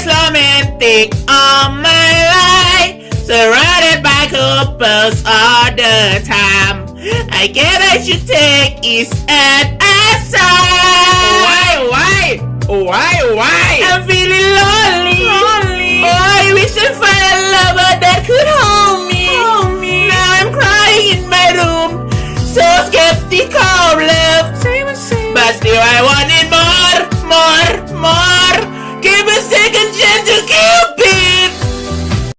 most romantic of my life, surrounded by couples all the time. I guess I should take it at a sign. Why? I'm feeling lonely.